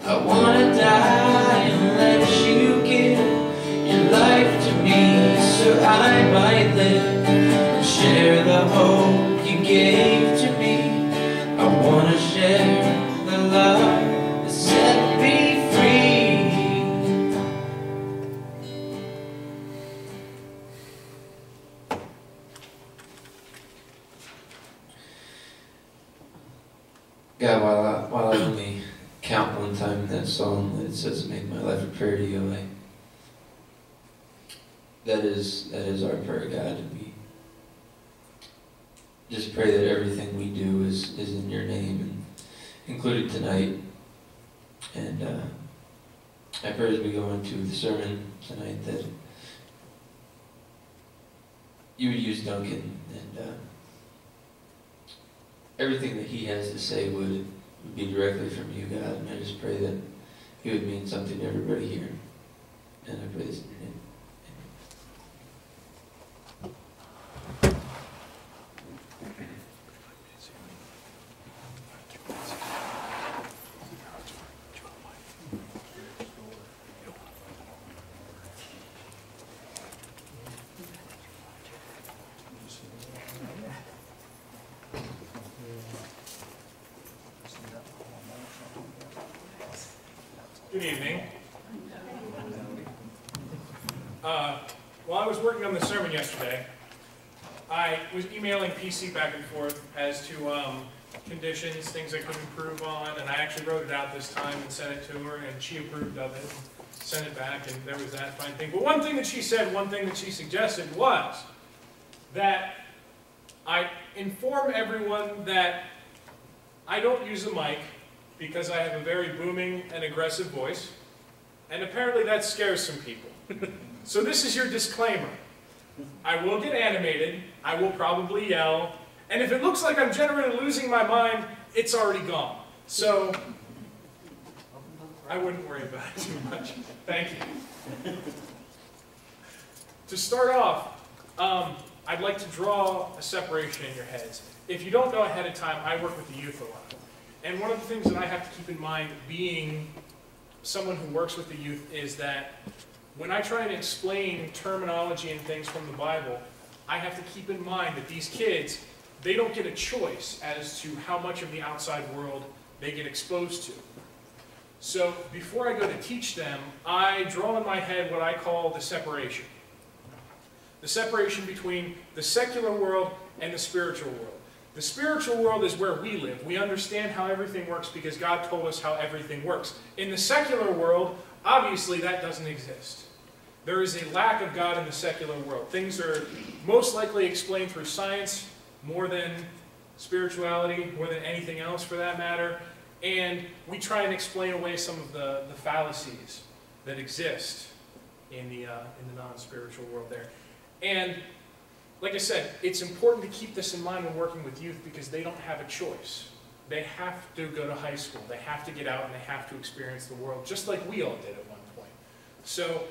I wanna die unless you give your life to me, so I might live and share the hope you gave to me. I wanna share the love that set me free. God, while I only count one time in that song that it says, "Make my life a prayer to you," that is our prayer, God. And we just pray that everything we do is in your name, and included tonight. And I pray as we go into the sermon tonight that you would use Duncan, and everything that he has to say would be directly from you, God. And I just pray that he would mean something to everybody here. And I pray this in your name. Good evening. While I was working on the sermon yesterday, I was emailing PC back and forth as to conditions, things I could improve on, and I actually wrote it out this time and sent it to her, and she approved of it, sent it back, and there was that fine thing. But one thing that she said, one thing that she suggested was that I inform everyone that I don't use a mic because I have a very booming and aggressive voice, and apparently that scares some people. So this is your disclaimer. I will get animated, I will probably yell, and if it looks like I'm generally losing my mind, it's already gone. So I wouldn't worry about it too much. Thank you. To start off, I'd like to draw a separation in your heads. If you don't know ahead of time, I work with the youth a lot. And one of the things that I have to keep in mind, being someone who works with the youth, is that when I try and explain terminology and things from the Bible, I have to keep in mind that these kids, they don't get a choice as to how much of the outside world they get exposed to. So before I go to teach them, I draw in my head what I call the separation. The separation between the secular world and the spiritual world. The spiritual world is where we live. We understand how everything works because God told us how everything works. In the secular world, obviously that doesn't exist. There is a lack of God in the secular world. Things are most likely explained through science more than spirituality, more than anything else for that matter. And we try and explain away some of the fallacies that exist in the non-spiritual world there. And like I said, it's important to keep this in mind when working with youth because they don't have a choice. They have to go to high school. They have to get out and they have to experience the world just like we all did at one point. So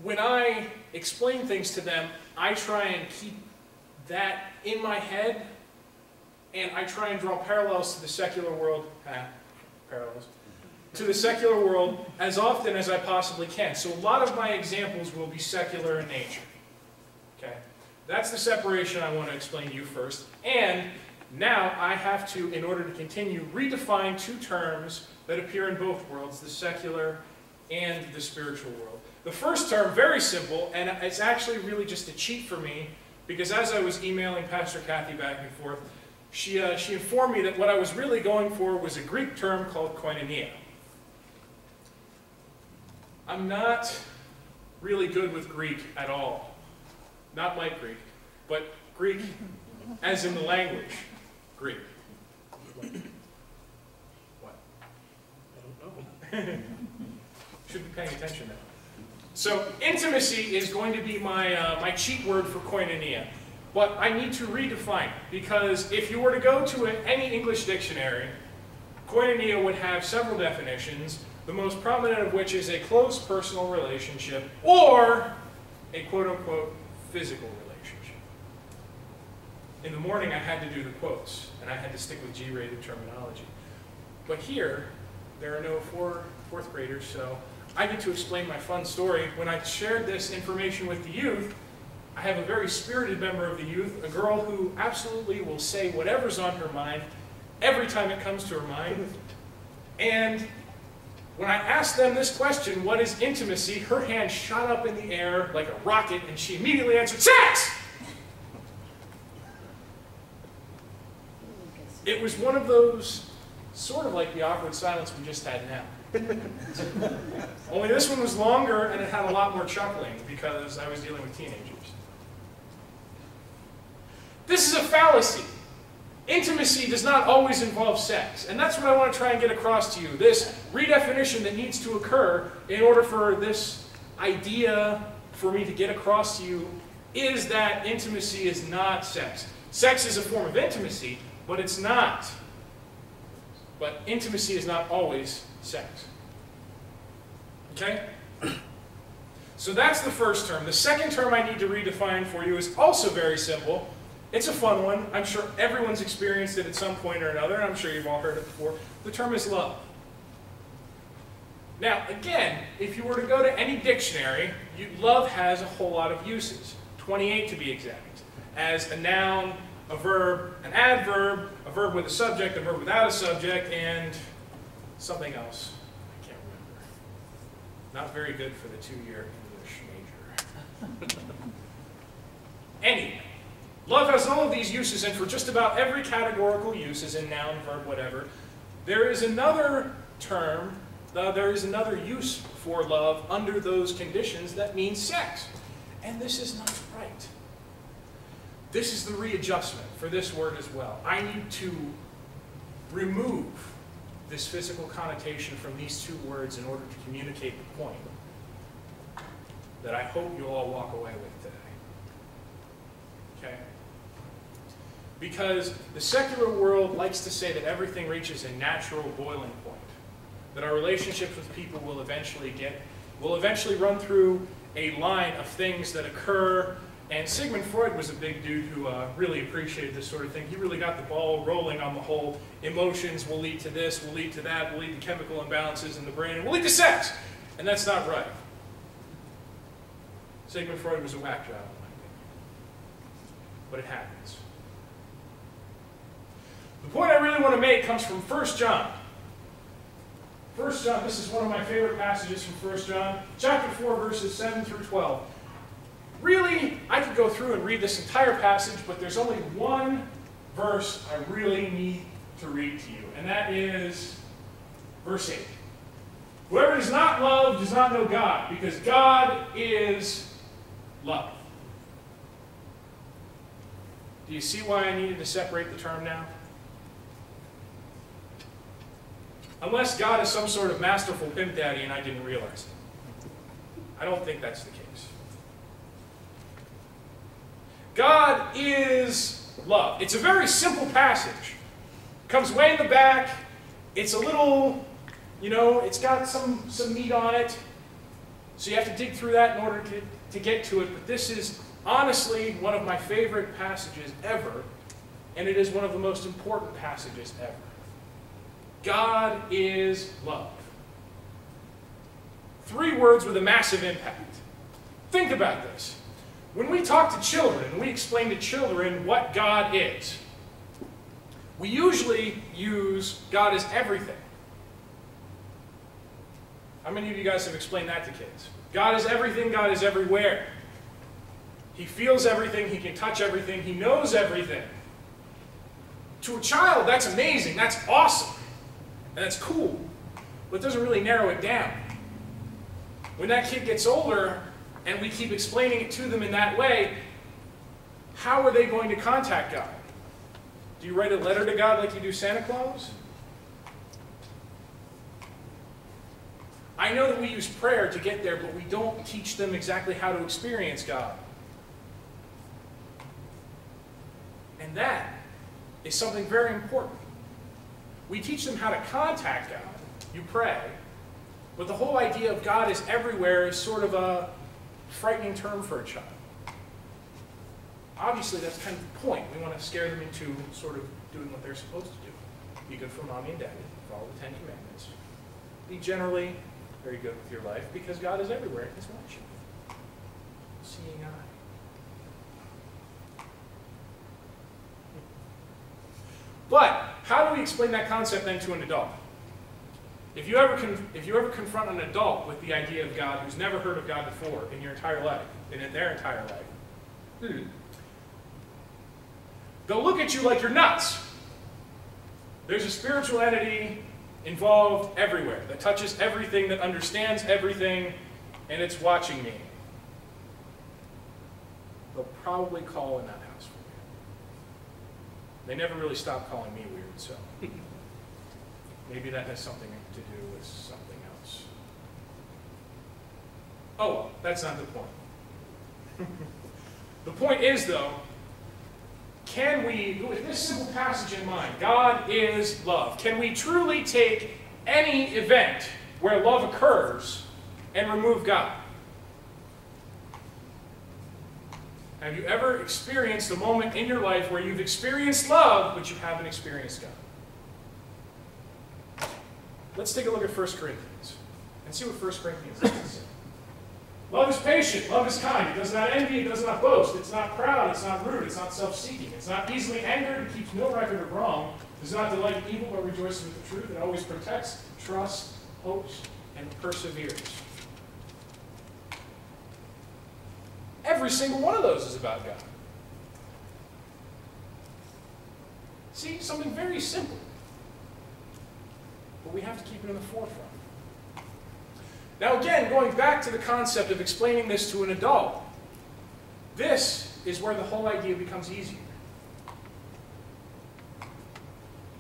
when I explain things to them, I try and keep that in my head and I try and draw parallels to the secular world, to the secular world as often as I possibly can. So a lot of my examples will be secular in nature. Okay? That's the separation I want to explain to you first. And now I have to, in order to continue, redefine two terms that appear in both worlds, the secular and the spiritual world. The first term, very simple, and it's actually really just a cheat for me, because as I was emailing Pastor Kathy back and forth, she informed me that what I was really going for was a Greek term called koinonia. I'm not really good with Greek at all. Not like Greek, but Greek as in the language, Greek. What? I don't know. Should be paying attention now. So intimacy is going to be my cheat word for koinonia. But I need to redefine it, because if you were to go to any English dictionary, koinonia would have several definitions, the most prominent of which is a close personal relationship or a quote-unquote physical relationship. In the morning I had to do the quotes, and I had to stick with G-rated terminology. But here, there are no fourth graders, so I get to explain my fun story. When I shared this information with the youth, I have a very spirited member of the youth, a girl who absolutely will say whatever's on her mind every time it comes to her mind. And when I asked them this question, what is intimacy, her hand shot up in the air like a rocket, and she immediately answered, sex! It was one of those, sort of like the awkward silence we just had now. Only this one was longer and it had a lot more chuckling because I was dealing with teenagers. This is a fallacy. Intimacy does not always involve sex, and that's what I want to try and get across to you. This redefinition that needs to occur in order for this idea for me to get across to you is that intimacy is not sex. Sex is a form of intimacy, but it's not. But intimacy is not always sex. Okay? So that's the first term. The second term I need to redefine for you is also very simple. It's a fun one. I'm sure everyone's experienced it at some point or another, and I'm sure you've all heard it before. The term is love. Now, again, if you were to go to any dictionary, love has a whole lot of uses, 28 to be exact, as a noun, a verb, an adverb, a verb with a subject, a verb without a subject, and something else. I can't remember. Not very good for the two-year English major. Anyway, love has all of these uses, and for just about every categorical use, as in noun, verb, whatever, there is another term, there is another use for love under those conditions that means sex. And this is not right. This is the readjustment for this word as well. I need to remove this physical connotation from these two words in order to communicate the point that I hope you'll all walk away with today. Okay? Because the secular world likes to say that everything reaches a natural boiling point, that our relationships with people will eventually run through a line of things that occur. And Sigmund Freud was a big dude who really appreciated this sort of thing. He really got the ball rolling on the whole emotions will lead to this, will lead to that, will lead to chemical imbalances in the brain, and will lead to sex. And that's not right. Sigmund Freud was a whack job, in my opinion. But it happens. The point I really want to make comes from 1 John. 1 John, this is one of my favorite passages from 1 John, chapter 4, verses 7 through 12. Really, I could go through and read this entire passage, but there's only one verse I really need to read to you, and that is verse 8. Whoever does not love does not know God, because God is love. Do you see why I needed to separate the term now? Unless God is some sort of masterful pimp daddy and I didn't realize it. I don't think that's the case. God is love. It's a very simple passage. It comes way in the back. It's a little, it's got some meat on it. So you have to dig through that in order to get to it. But this is honestly one of my favorite passages ever. And it is one of the most important passages ever. God is love. 3 words with a massive impact. Think about this. When we talk to children, and we explain to children what God is, we usually use God is everything. How many of you guys have explained that to kids? God is everything, God is everywhere. He feels everything, He can touch everything, He knows everything. To a child, that's amazing, that's awesome, and that's cool, but it doesn't really narrow it down. When that kid gets older, and we keep explaining it to them in that way, how are they going to contact God? Do you write a letter to God like you do Santa Claus? I know that we use prayer to get there, but we don't teach them exactly how to experience God. And that is something very important. We teach them how to contact God. You pray. But the whole idea of God is everywhere is sort of a frightening term for a child. Obviously, that's kind of the point. We want to scare them into sort of doing what they're supposed to do. Be good for mommy and daddy, follow the 10 Commandments, be generally very good with your life because God is everywhere and He's watching. Seeing eye. But how do we explain that concept then to an adult? If you ever confront an adult with the idea of God who's never heard of God before in your entire life, and in their entire life, they'll look at you like you're nuts. There's a spiritual entity involved everywhere that touches everything, that understands everything, and it's watching me. They'll probably call in that house for me. They never really stopped calling me weird, so maybe that has something to do with something else. Oh, well, that's not the point. The point is, though, can we, with this simple passage in mind, God is love, can we truly take any event where love occurs and remove God? Have you ever experienced a moment in your life where you've experienced love, but you haven't experienced God? Let's take a look at 1 Corinthians and see what 1 Corinthians says. Love is patient, love is kind, it does not envy, it does not boast, it's not proud, it's not rude, it's not self-seeking, it's not easily angered, it keeps no record of wrong, does not delight in evil but rejoices with the truth, it always protects, trusts, hopes, and perseveres. Every single one of those is about God. See, something very simple, but we have to keep it in the forefront. Now again, going back to the concept of explaining this to an adult, this is where the whole idea becomes easier.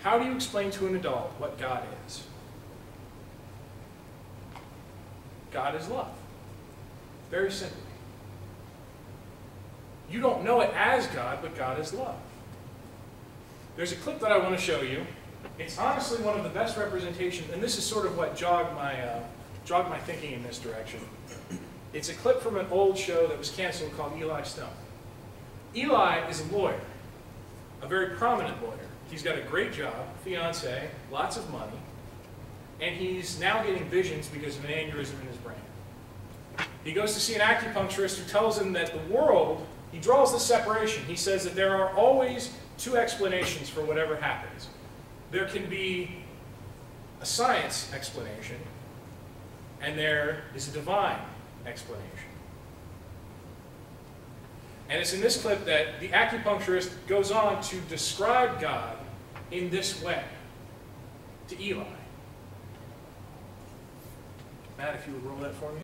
How do you explain to an adult what God is? God is love. Very simply. You don't know it as God, but God is love. There's a clip that I want to show you. It's honestly one of the best representations, and this is sort of what jogged my thinking in this direction. It's a clip from an old show that was canceled called Eli Stone. Eli is a lawyer, a very prominent lawyer. He's got a great job, fiance, lots of money, and he's now getting visions because of an aneurysm in his brain. He goes to see an acupuncturist who tells him that the world, he draws the separation. He says that there are always two explanations for whatever happens. There can be a science explanation, and there is a divine explanation. And it's in this clip that the acupuncturist goes on to describe God in this way to Eli. Matt, if you would roll that for me.